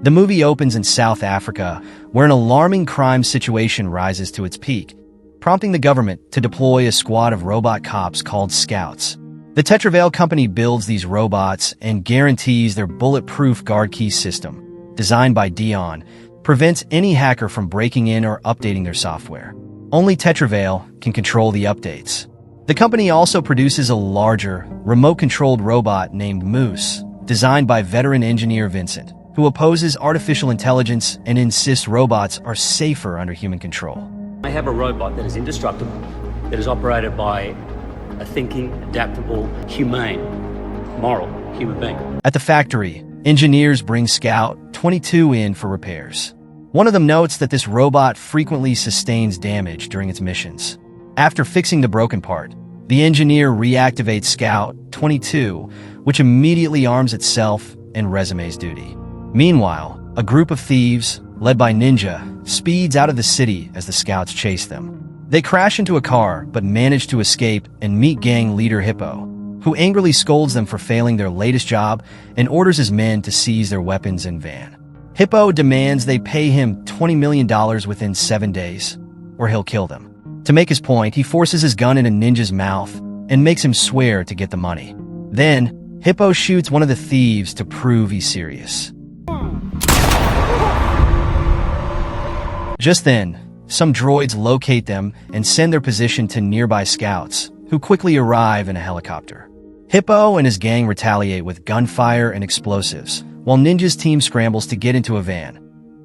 The movie opens in South Africa, where an alarming crime situation rises to its peak, prompting the government to deploy a squad of robot cops called Scouts. The Tetraveil company builds these robots and guarantees their bulletproof guard key system, designed by Dion, prevents any hacker from breaking in or updating their software. Only Tetraveil can control the updates. The company also produces a larger, remote-controlled robot named Moose, designed by veteran engineer Vincent, who opposes artificial intelligence and insists robots are safer under human control. I have a robot that is indestructible, that is operated by a thinking, adaptable, humane, moral human being. At the factory, engineers bring Scout 22 in for repairs. One of them notes that this robot frequently sustains damage during its missions. After fixing the broken part, the engineer reactivates Scout 22, which immediately arms itself and resumes duty. Meanwhile, a group of thieves, led by Ninja, speeds out of the city as the Scouts chase them. They crash into a car but manage to escape and meet gang leader Hippo, who angrily scolds them for failing their latest job and orders his men to seize their weapons and van. Hippo demands they pay him $20 million within 7 days, or he'll kill them. To make his point, he forces his gun in Ninja's mouth and makes him swear to get the money. Then, Hippo shoots one of the thieves to prove he's serious. Just then, some droids locate them and send their position to nearby Scouts, who quickly arrive in a helicopter. Hippo and his gang retaliate with gunfire and explosives, while Ninja's team scrambles to get into a van,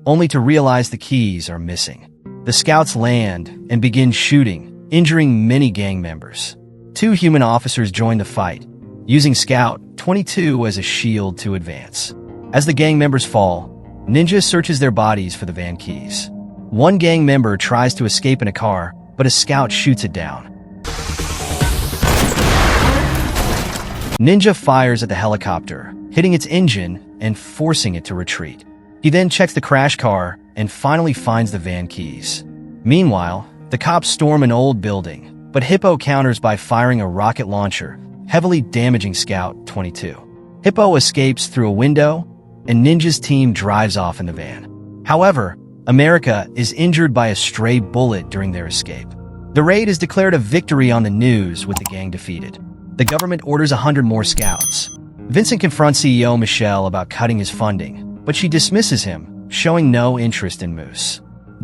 only to realize the keys are missing. The Scouts land and begin shooting, injuring many gang members. 2 human officers join the fight, using Scout 22 as a shield to advance. As the gang members fall, Ninja searches their bodies for the van keys. One gang member tries to escape in a car, but a Scout shoots it down. Ninja fires at the helicopter, hitting its engine and forcing it to retreat. He then checks the crash car and finally finds the van keys. Meanwhile, the cops storm an old building, but Hippo counters by firing a rocket launcher, heavily damaging Scout 22. Hippo escapes through a window, and Ninja's team drives off in the van. However, America is injured by a stray bullet during their escape. The raid is declared a victory on the news with the gang defeated. The government orders 100 more Scouts. Vincent confronts CEO Michelle about cutting his funding, but she dismisses him, showing no interest in Moose.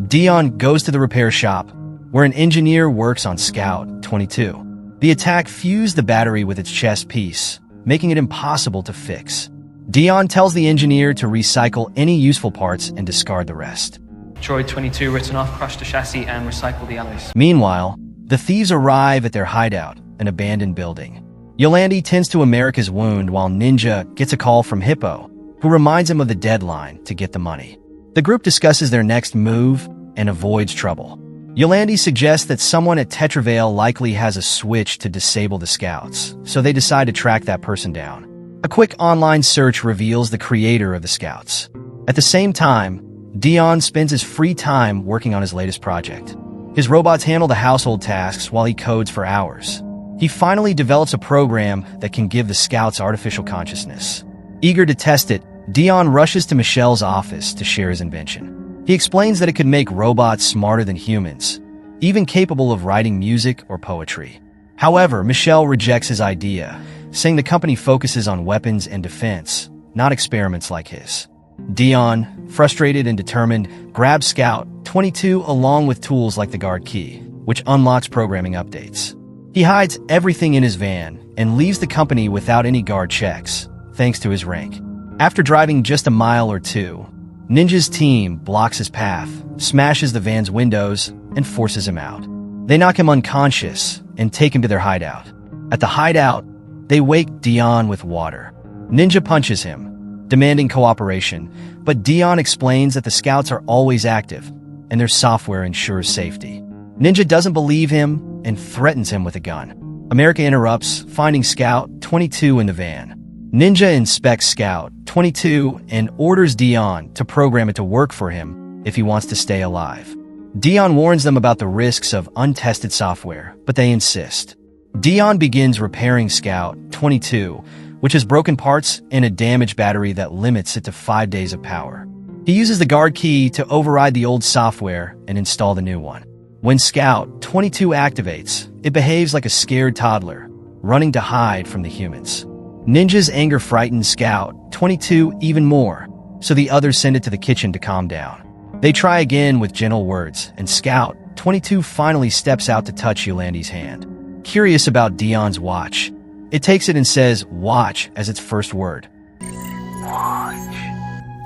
Dion goes to the repair shop, where an engineer works on Scout 22. The attack fused the battery with its chest piece, making it impossible to fix. Dion tells the engineer to recycle any useful parts and discard the rest. Droid 22 written off, crush the chassis, and recycle the alloys. Meanwhile, the thieves arrive at their hideout, an abandoned building. Yolandi tends to America's wound while Ninja gets a call from Hippo, who reminds him of the deadline to get the money. The group discusses their next move and avoids trouble. Yolandi suggests that someone at Tetraveil likely has a switch to disable the Scouts, so they decide to track that person down. A quick online search reveals the creator of the Scouts. At the same time, Dion spends his free time working on his latest project. His robots handle the household tasks while he codes for hours. He finally develops a program that can give the Scouts artificial consciousness. Eager to test it, Dion rushes to Michelle's office to share his invention. He explains that it could make robots smarter than humans, even capable of writing music or poetry. However, Michelle rejects his idea, saying the company focuses on weapons and defense, not experiments like his. Dion, frustrated and determined, grabs Scout 22 along with tools like the guard key, which unlocks programming updates. He hides everything in his van and leaves the company without any guard checks, thanks to his rank. After driving just a mile or two, Ninja's team blocks his path, smashes the van's windows, and forces him out. They knock him unconscious and take him to their hideout. At the hideout, they wake Dion with water. Ninja punches him, demanding cooperation, but Dion explains that the Scouts are always active, and their software ensures safety. Ninja doesn't believe him and threatens him with a gun. America interrupts, finding Scout 22 in the van. Ninja inspects Scout 22 and orders Dion to program it to work for him if he wants to stay alive. Dion warns them about the risks of untested software, but they insist. Dion begins repairing Scout 22, which has broken parts and a damaged battery that limits it to 5 days of power. He uses the guard key to override the old software and install the new one. When Scout 22 activates, it behaves like a scared toddler, running to hide from the humans. Ninja's anger frightens Scout 22 even more, so the others send it to the kitchen to calm down. They try again with gentle words, and Scout 22 finally steps out to touch Yolandi's hand. Curious about Dion's watch, it takes it and says "watch" as its first word.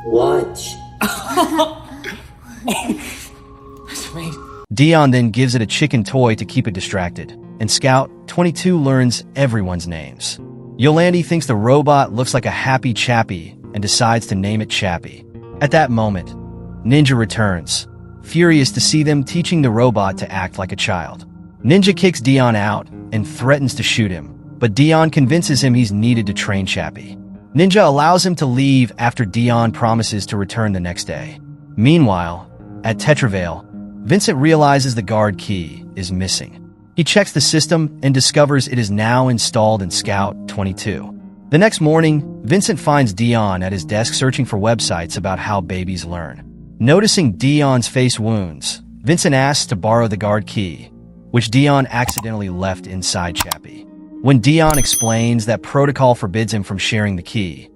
Watch. That's me. Dion then gives it a chicken toy to keep it distracted, and Scout 22 learns everyone's names. Yolandi thinks the robot looks like a happy Chappie and decides to name it Chappie. At that moment, Ninja returns, furious to see them teaching the robot to act like a child. Ninja kicks Dion out and threatens to shoot him, but Dion convinces him he's needed to train Chappie. Ninja allows him to leave after Dion promises to return the next day. Meanwhile, at Tetravale, Vincent realizes the guard key is missing. He checks the system and discovers it is now installed in Scout 22. The next morning, Vincent finds Dion at his desk searching for websites about how babies learn. Noticing Dion's face wounds, Vincent asks to borrow the guard key, which Dion accidentally left inside Chappie. When Dion explains that protocol forbids him from sharing the key,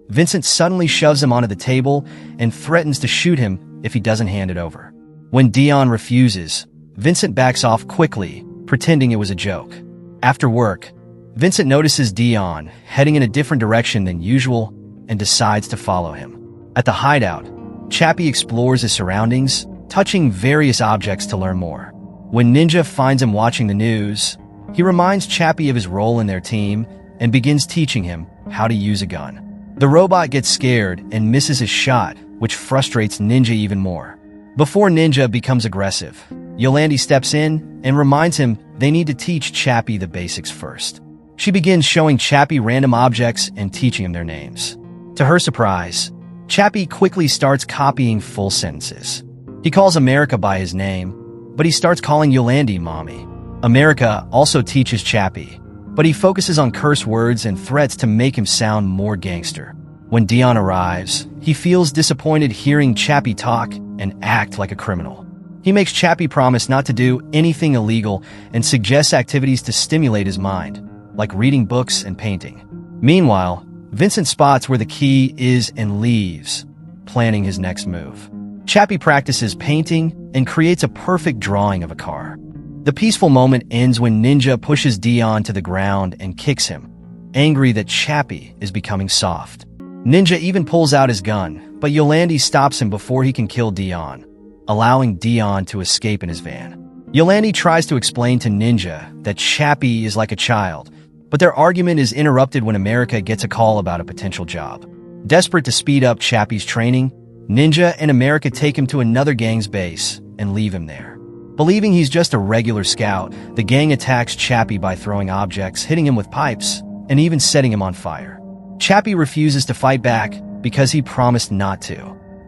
Vincent suddenly shoves him onto the table and threatens to shoot him if he doesn't hand it over. When Dion refuses, Vincent backs off quickly, pretending it was a joke. After work, Vincent notices Dion heading in a different direction than usual and decides to follow him. At the hideout, Chappie explores his surroundings, touching various objects to learn more. When Ninja finds him watching the news, he reminds Chappie of his role in their team and begins teaching him how to use a gun. The robot gets scared and misses his shot, which frustrates Ninja even more. Before Ninja becomes aggressive, Yolandi steps in and reminds him they need to teach Chappie the basics first. She begins showing Chappie random objects and teaching him their names. To her surprise, Chappie quickly starts copying full sentences. He calls America by his name, but he starts calling Yolandi Mommy. America also teaches Chappie, but he focuses on curse words and threats to make him sound more gangster. When Dion arrives, he feels disappointed hearing Chappie talk and act like a criminal. He makes Chappie promise not to do anything illegal and suggests activities to stimulate his mind, like reading books and painting. Meanwhile, Vincent spots where the key is and leaves, planning his next move. Chappie practices painting and creates a perfect drawing of a car. The peaceful moment ends when Ninja pushes Dion to the ground and kicks him, angry that Chappie is becoming soft. Ninja even pulls out his gun, but Yolandi stops him before he can kill Dion, allowing Dion to escape in his van. Yolandi tries to explain to Ninja that Chappie is like a child, but their argument is interrupted when America gets a call about a potential job. Desperate to speed up Chappie's training, Ninja and America take him to another gang's base and leave him there. Believing he's just a regular scout, the gang attacks Chappie by throwing objects, hitting him with pipes, and even setting him on fire. Chappie refuses to fight back because he promised not to.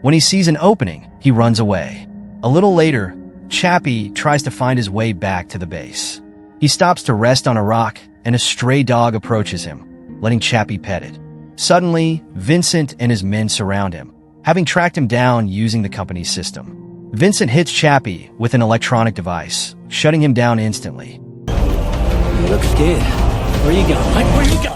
When he sees an opening, he runs away. A little later, Chappie tries to find his way back to the base. He stops to rest on a rock, and a stray dog approaches him, letting Chappie pet it. Suddenly, Vincent and his men surround him, having tracked him down using the company's system. Vincent hits Chappie with an electronic device, shutting him down instantly. You look scared. Where are you going, mate? Where are you going?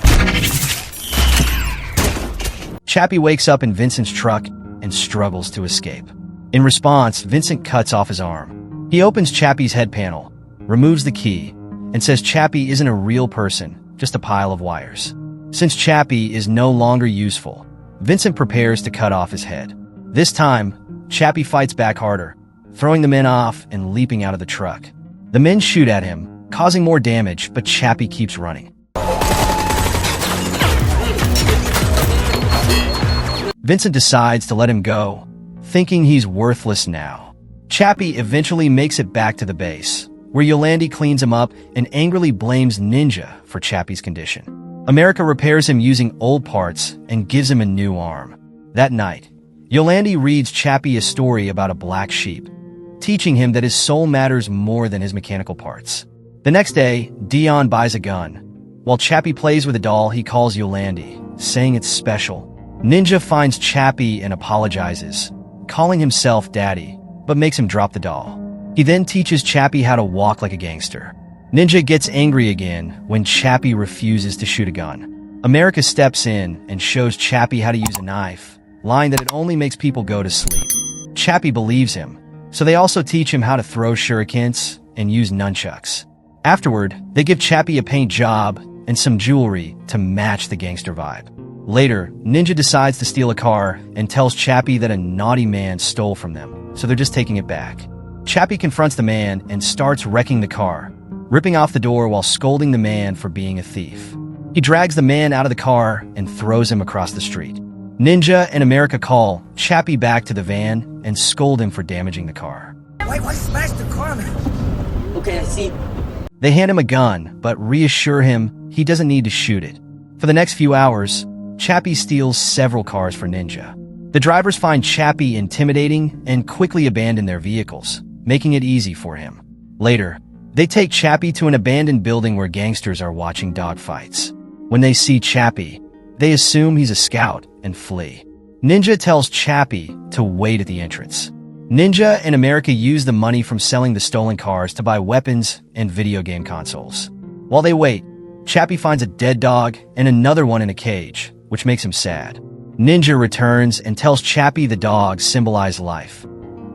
Chappie wakes up in Vincent's truck and struggles to escape. In response, Vincent cuts off his arm. He opens Chappie's head panel, removes the key, and says Chappie isn't a real person, just a pile of wires. Since Chappie is no longer useful, Vincent prepares to cut off his head. This time, Chappie fights back harder, throwing the men off and leaping out of the truck. The men shoot at him, causing more damage, but Chappie keeps running. Vincent decides to let him go, thinking he's worthless now. Chappie eventually makes it back to the base, where Yolandi cleans him up and angrily blames Ninja for Chappie's condition. America repairs him using old parts and gives him a new arm. That night, Yolandi reads Chappie a story about a black sheep, teaching him that his soul matters more than his mechanical parts. The next day, Dion buys a gun. While Chappie plays with a doll he calls Yolandi, saying it's special. Ninja finds Chappie and apologizes, calling himself Daddy, but makes him drop the doll. He then teaches Chappie how to walk like a gangster. Ninja gets angry again when Chappie refuses to shoot a gun. America steps in and shows Chappie how to use a knife, lying that it only makes people go to sleep. Chappie believes him, so they also teach him how to throw shurikens and use nunchucks. Afterward, they give Chappie a paint job and some jewelry to match the gangster vibe. Later, Ninja decides to steal a car and tells Chappie that a naughty man stole from them, so they're just taking it back. Chappie confronts the man and starts wrecking the car, ripping off the door while scolding the man for being a thief. He drags the man out of the car and throws him across the street. Ninja and America call Chappie back to the van and scold him for damaging the car. Why smash the car, man? Okay, I see. They hand him a gun, but reassure him he doesn't need to shoot it. For the next few hours, Chappie steals several cars for Ninja. The drivers find Chappie intimidating and quickly abandon their vehicles, making it easy for him. Later, they take Chappie to an abandoned building where gangsters are watching dogfights. When they see Chappie, they assume he's a scout and flee. Ninja tells Chappie to wait at the entrance. Ninja and America use the money from selling the stolen cars to buy weapons and video game consoles. While they wait, Chappie finds a dead dog and another one in a cage, which makes him sad. Ninja returns and tells Chappie the dogs symbolize life.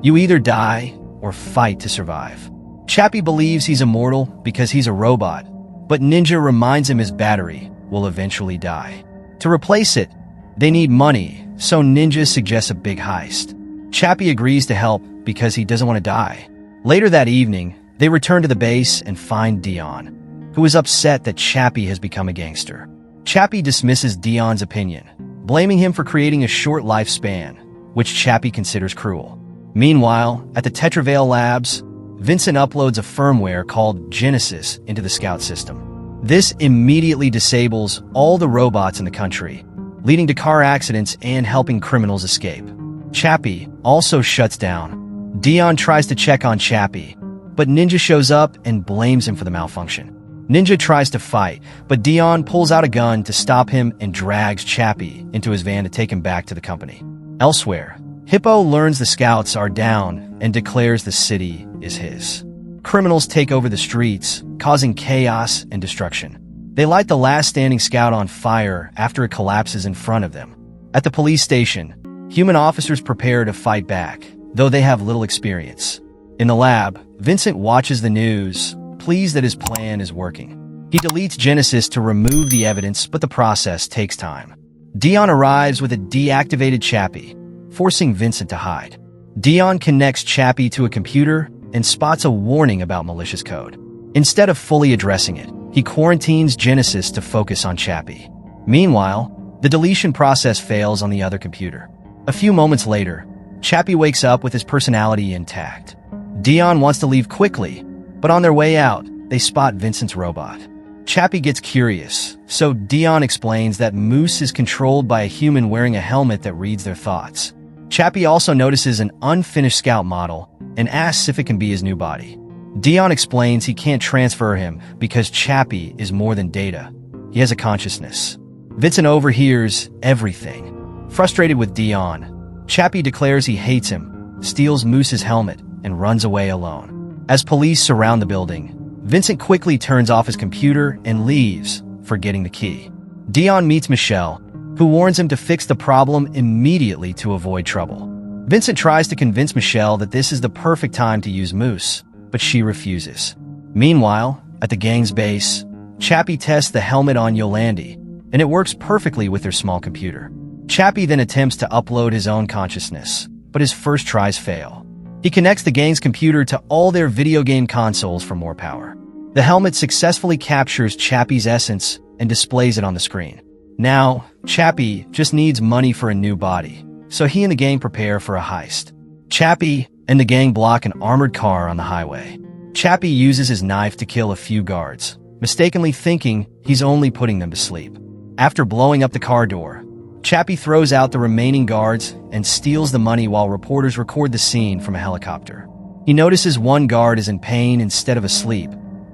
You either die or fight to survive. Chappie believes he's immortal because he's a robot, but Ninja reminds him his battery will eventually die. To replace it, they need money, so Ninja suggests a big heist. Chappie agrees to help because he doesn't want to die. Later that evening, they return to the base and find Dion, who is upset that Chappie has become a gangster. Chappie dismisses Dion's opinion, blaming him for creating a short lifespan, which Chappie considers cruel. Meanwhile, at the Tetravale Labs, Vincent uploads a firmware called Genesis into the Scout system. This immediately disables all the robots in the country, leading to car accidents and helping criminals escape. Chappie also shuts down. Dion tries to check on Chappie, but Ninja shows up and blames him for the malfunction. Ninja tries to fight, but Dion pulls out a gun to stop him and drags Chappie into his van to take him back to the company. Elsewhere, Hippo learns the scouts are down and declares the city is his. Criminals take over the streets, causing chaos and destruction. They light the last standing scout on fire after it collapses in front of them. At the police station, human officers prepare to fight back, though they have little experience. In the lab, Vincent watches the news, pleased that his plan is working. He deletes Genesis to remove the evidence, but the process takes time. Dion arrives with a deactivated Chappie, forcing Vincent to hide. Dion connects Chappie to a computer and spots a warning about malicious code. Instead of fully addressing it, he quarantines Genesis to focus on Chappie. Meanwhile, the deletion process fails on the other computer. A few moments later, Chappie wakes up with his personality intact. Dion wants to leave quickly, but on their way out, they spot Vincent's robot. Chappie gets curious, so Dion explains that Moose is controlled by a human wearing a helmet that reads their thoughts. Chappie also notices an unfinished scout model and asks if it can be his new body. Dion explains he can't transfer him because Chappie is more than data. He has a consciousness. Vincent overhears everything. Frustrated with Dion, Chappie declares he hates him, steals Moose's helmet, and runs away alone. As police surround the building, Vincent quickly turns off his computer and leaves, forgetting the key. Dion meets Michelle, who warns him to fix the problem immediately to avoid trouble. Vincent tries to convince Michelle that this is the perfect time to use Moose, but she refuses. Meanwhile, at the gang's base, Chappie tests the helmet on Yolandi, and it works perfectly with their small computer. Chappie then attempts to upload his own consciousness, but his first tries fail. He connects the gang's computer to all their video game consoles for more power. The helmet successfully captures Chappie's essence and displays it on the screen. Now, Chappie just needs money for a new body, so he and the gang prepare for a heist. Chappie and the gang block an armored car on the highway. Chappie uses his knife to kill a few guards, mistakenly thinking he's only putting them to sleep. After blowing up the car door, Chappie throws out the remaining guards and steals the money while reporters record the scene from a helicopter. He notices one guard is in pain instead of asleep,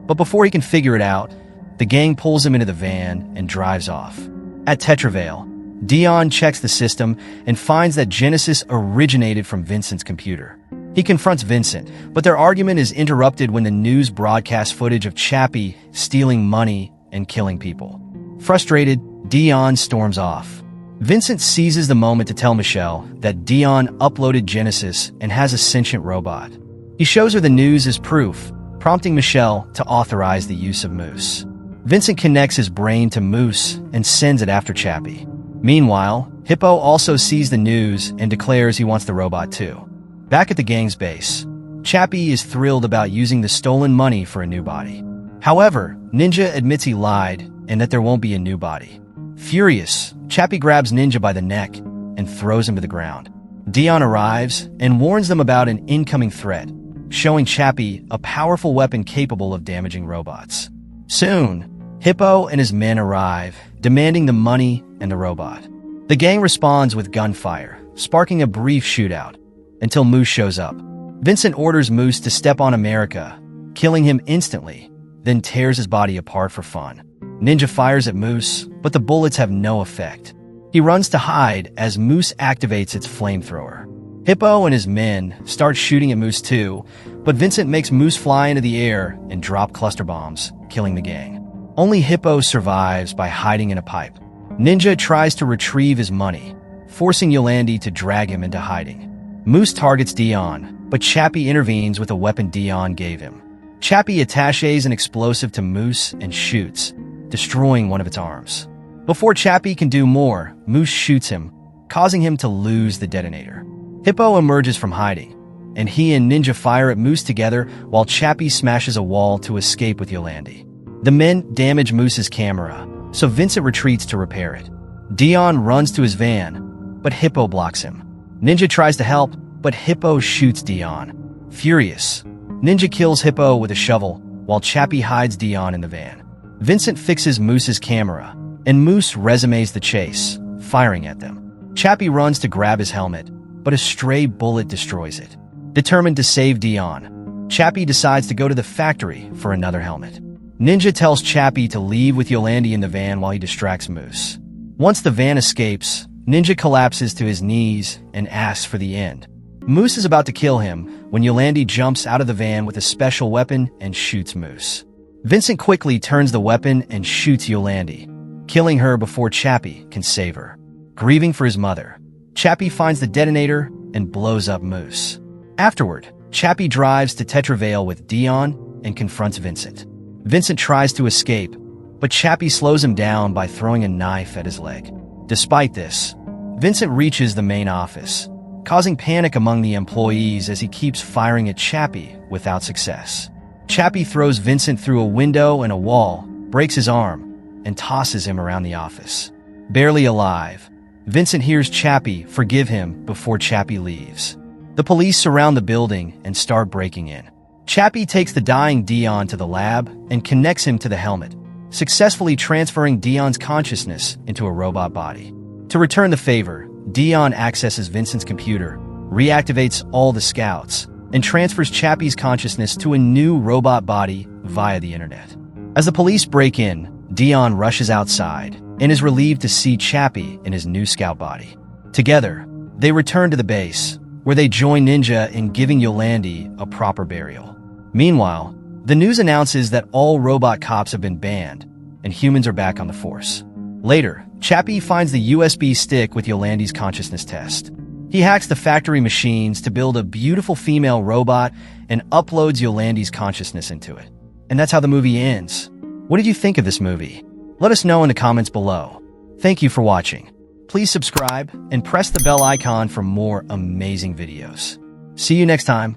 but before he can figure it out, the gang pulls him into the van and drives off. At Tetravale, Dion checks the system and finds that Genesis originated from Vincent's computer. He confronts Vincent, but their argument is interrupted when the news broadcasts footage of Chappie stealing money and killing people. Frustrated, Dion storms off. Vincent seizes the moment to tell Michelle that Dion uploaded Genesis and has a sentient robot. He shows her the news as proof, prompting Michelle to authorize the use of Moose. Vincent connects his brain to Moose and sends it after Chappie. Meanwhile, Hippo also sees the news and declares he wants the robot too. Back at the gang's base, Chappie is thrilled about using the stolen money for a new body. However, Ninja admits he lied and that there won't be a new body. Furious, Chappie grabs Ninja by the neck and throws him to the ground. Dion arrives and warns them about an incoming threat, showing Chappie a powerful weapon capable of damaging robots. Soon, Hippo and his men arrive, demanding the money and the robot. The gang responds with gunfire, sparking a brief shootout, until Moose shows up. Vincent orders Moose to step on America, killing him instantly, then tears his body apart for fun. Ninja fires at Moose, but the bullets have no effect. He runs to hide as Moose activates its flamethrower. Hippo and his men start shooting at Moose too, but Vincent makes Moose fly into the air and drop cluster bombs, killing the gang. Only Hippo survives by hiding in a pipe. Ninja tries to retrieve his money, forcing Yolandi to drag him into hiding. Moose targets Dion, but Chappie intervenes with a weapon Dion gave him. Chappie attaches an explosive to Moose and shoots, destroying one of its arms. Before Chappie can do more, Moose shoots him, causing him to lose the detonator. Hippo emerges from hiding, and he and Ninja fire at Moose together while Chappie smashes a wall to escape with Yolandi. The men damage Moose's camera, so Vincent retreats to repair it. Dion runs to his van, but Hippo blocks him. Ninja tries to help, but Hippo shoots Dion. Furious, Ninja kills Hippo with a shovel, while Chappie hides Dion in the van. Vincent fixes Moose's camera, and Moose resumes the chase, firing at them. Chappie runs to grab his helmet, but a stray bullet destroys it. Determined to save Dion, Chappie decides to go to the factory for another helmet. Ninja tells Chappie to leave with Yolandi in the van while he distracts Moose. Once the van escapes, Ninja collapses to his knees and asks for the end. Moose is about to kill him when Yolandi jumps out of the van with a special weapon and shoots Moose. Vincent quickly turns the weapon and shoots Yolandi, killing her before Chappie can save her. Grieving for his mother, Chappie finds the detonator and blows up Moose. Afterward, Chappie drives to Tetravale with Dion and confronts Vincent. Vincent tries to escape, but Chappie slows him down by throwing a knife at his leg. Despite this, Vincent reaches the main office, causing panic among the employees as he keeps firing at Chappie without success. Chappie throws Vincent through a window and a wall, breaks his arm, and tosses him around the office. Barely alive, Vincent hears Chappie forgive him before Chappie leaves. The police surround the building and start breaking in. Chappie takes the dying Dion to the lab and connects him to the helmet, successfully transferring Dion's consciousness into a robot body. To return the favor, Dion accesses Vincent's computer, reactivates all the scouts, and transfers Chappie's consciousness to a new robot body via the internet. As the police break in, Dion rushes outside and is relieved to see Chappie in his new scout body. Together, they return to the base, where they join Ninja in giving Yolandi a proper burial. Meanwhile, the news announces that all robot cops have been banned, and humans are back on the force. Later, Chappie finds the USB stick with Yolandi's consciousness test. He hacks the factory machines to build a beautiful female robot and uploads Yolandi's consciousness into it. And that's how the movie ends. What did you think of this movie? Let us know in the comments below. Thank you for watching. Please subscribe and press the bell icon for more amazing videos. See you next time.